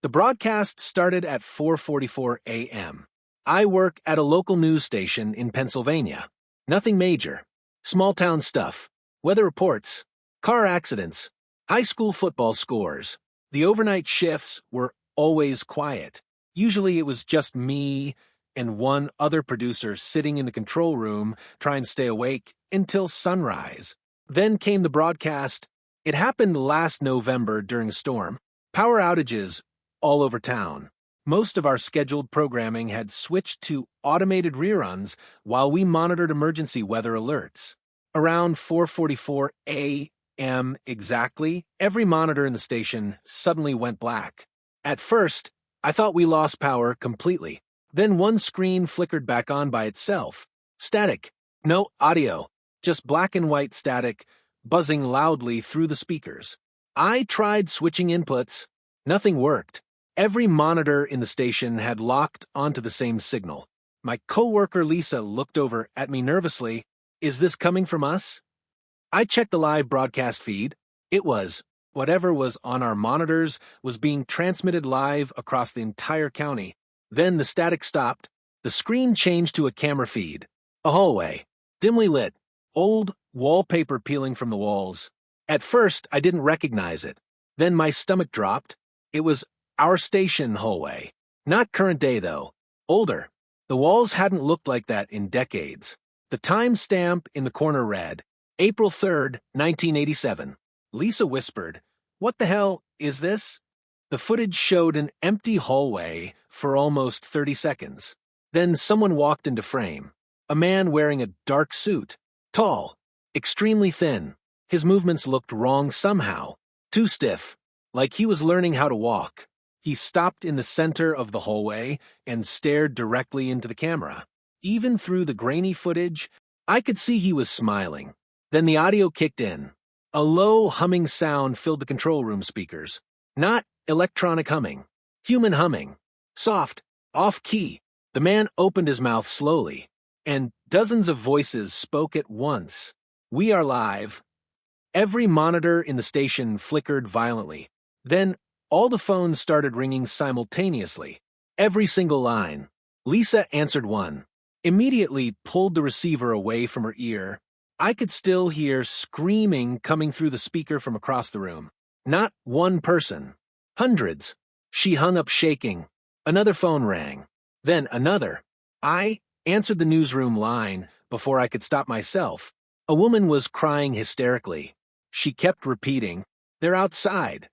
The broadcast started at 4:44 a.m. I work at a local news station in Pennsylvania. Nothing major. Small-town stuff. Weather reports. Car accidents. High school football scores. The overnight shifts were always quiet. Usually it was just me and one other producer sitting in the control room trying to stay awake until sunrise. Then came the broadcast. It happened last November during a storm. Power outages all over town. Most of our scheduled programming had switched to automated reruns while we monitored emergency weather alerts. Around 4:44 a.m. exactly, every monitor in the station suddenly went black. At first, I thought we lost power completely. Then one screen flickered back on by itself. Static. No audio. Just black and white static, buzzing loudly through the speakers. I tried switching inputs. Nothing worked. Every monitor in the station had locked onto the same signal. My coworker Lisa looked over at me nervously. Is this coming from us? I checked the live broadcast feed. It was. Whatever was on our monitors was being transmitted live across the entire county. Then the static stopped. The screen changed to a camera feed. A hallway. Dimly lit. Old wallpaper peeling from the walls. At first, I didn't recognize it. Then my stomach dropped. It was our station hallway. Not current day, though. Older. The walls hadn't looked like that in decades. The time stamp in the corner read, April 3rd, 1987. Lisa whispered, "What the hell is this?" The footage showed an empty hallway for almost 30 seconds. Then someone walked into frame. A man wearing a dark suit. Tall. Extremely thin. His movements looked wrong somehow. Too stiff. Like he was learning how to walk. He stopped in the center of the hallway and stared directly into the camera. Even through the grainy footage, I could see he was smiling. Then the audio kicked in. A low humming sound filled the control room speakers. Not electronic humming. Human humming. Soft. Off-key. The man opened his mouth slowly, and dozens of voices spoke at once. "We are live." Every monitor in the station flickered violently. Then all the phones started ringing simultaneously. Every single line. Lisa answered one. Immediately pulled the receiver away from her ear. I could still hear screaming coming through the speaker from across the room. Not one person. Hundreds. She hung up shaking. Another phone rang. Then another. I answered the newsroom line before I could stop myself. A woman was crying hysterically. She kept repeating, "They're outside."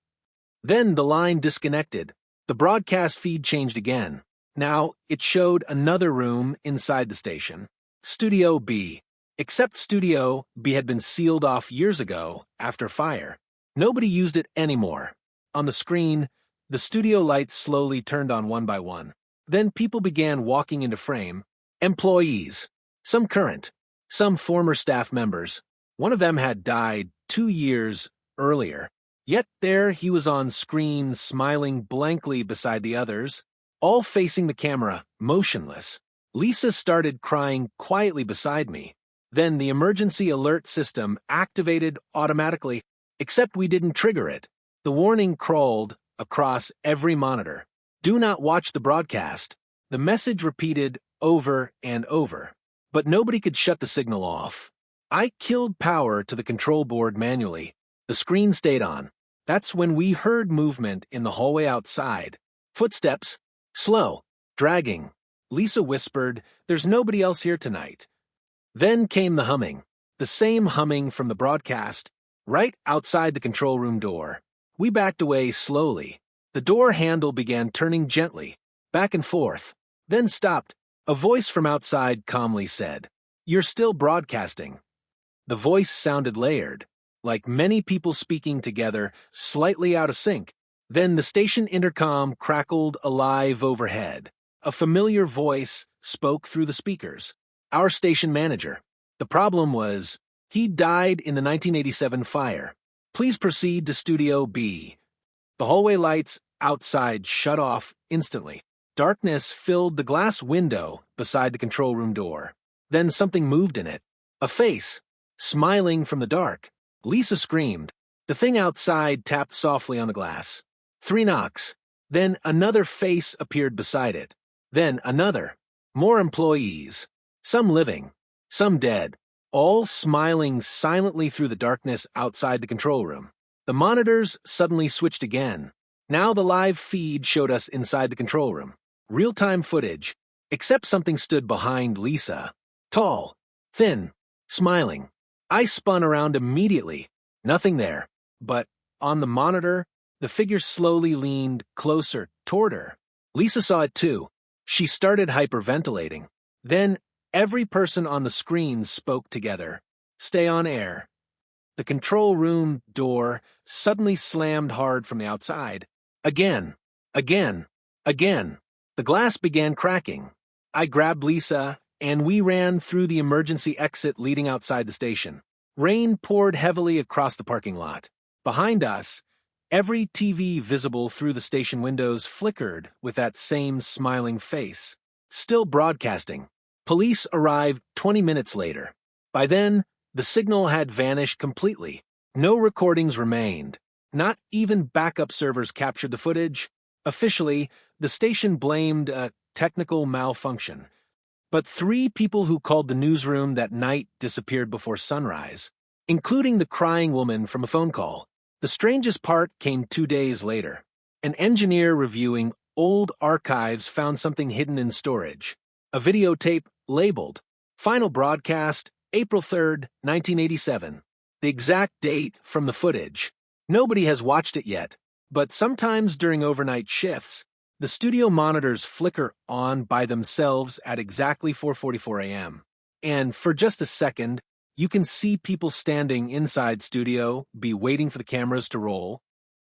Then the line disconnected. The broadcast feed changed again. Now it showed another room inside the station. Studio B. Except Studio B had been sealed off years ago after fire. Nobody used it anymore. On the screen, the studio lights slowly turned on one by one. Then people began walking into frame. Employees. Some current. Some former staff members. One of them had died 2 years earlier. Yet there he was on screen, smiling blankly beside the others, all facing the camera, motionless. Lisa started crying quietly beside me. Then the emergency alert system activated automatically, except we didn't trigger it. The warning crawled across every monitor. "Do not watch the broadcast." The message repeated over and over. But nobody could shut the signal off. I killed power to the control board manually. The screen stayed on. That's when we heard movement in the hallway outside. Footsteps. Slow. Dragging. Lisa whispered, "There's nobody else here tonight." Then came the humming. The same humming from the broadcast, right outside the control room door. We backed away slowly. The door handle began turning gently, back and forth, then stopped. A voice from outside calmly said, "You're still broadcasting." The voice sounded layered, like many people speaking together, slightly out of sync. Then the station intercom crackled alive overhead. A familiar voice spoke through the speakers. Our station manager. The problem was, he died in the 1987 fire. Please proceed to Studio B. The hallway lights outside shut off instantly. Darkness filled the glass window beside the control room door. Then something moved in it. A face, smiling from the dark. Lisa screamed. The thing outside tapped softly on the glass. 3 knocks. Then another face appeared beside it. Then another. More employees. Some living, some dead, all smiling silently through the darkness outside the control room. The monitors suddenly switched again. Now the live feed showed us inside the control room. Real-time footage, except something stood behind Lisa. Tall, thin, smiling. I spun around immediately. Nothing there. But on the monitor, the figure slowly leaned closer toward her. Lisa saw it too. She started hyperventilating. Then every person on the screen spoke together. Stay on air. The control room door suddenly slammed hard from the outside. Again, again, again. The glass began cracking. I grabbed Lisa, and we ran through the emergency exit leading outside the station. Rain poured heavily across the parking lot. Behind us, every TV visible through the station windows flickered with that same smiling face. Still broadcasting. Police arrived 20 minutes later. By then, the signal had vanished completely. No recordings remained. Not even backup servers captured the footage. Officially, the station blamed a technical malfunction. But 3 people who called the newsroom that night disappeared before sunrise, including the crying woman from a phone call. The strangest part came 2 days later. An engineer reviewing old archives found something hidden in storage. A videotape labeled Final Broadcast, April 3rd, 1987. The exact date from the footage. Nobody has watched it yet, but sometimes during overnight shifts, the studio monitors flicker on by themselves at exactly 4:44 a.m. And for just a second, you can see people standing inside studio, be waiting for the cameras to roll,